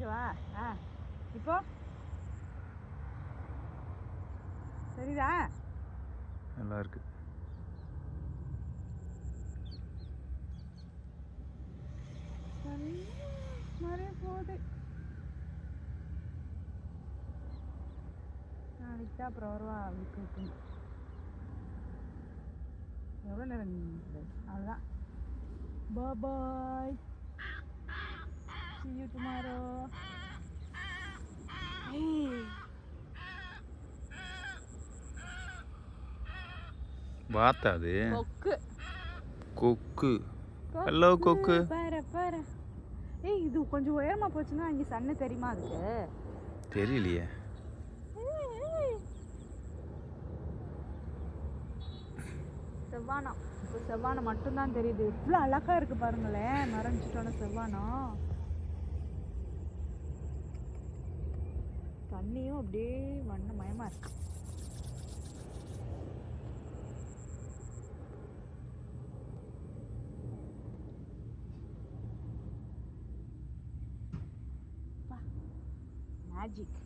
வா. இப்போ சரிதா? நல்லா இருக்கு. நிறைய போகுது. நாளைக்கு தான் அப்புறம் வருவா விற்க. எவ்வளோ நேரம் அவ்வளோதான். Bye. See you tomorrow. Hey. வாத்தா அது? கொக்கு. ஹலோ கொக்கு. பாரு. ஏய், இது கொஞ்சம் உயரமா போச்சுன்னா இங்கே சன்னு தெரியுமா அதுக்கு? தெரியலையே. செவ்வானம். இப்போ செவ்வானம் மட்டும்தான் தெரியுது. இவ்வளோ அழகா இருக்கு பாருங்களேன். மறைஞ்சிட்டோன செவ்வானம். தண்ணியும் அப்படியே வண்ணமயமா இருக்கு. மேஜிக்.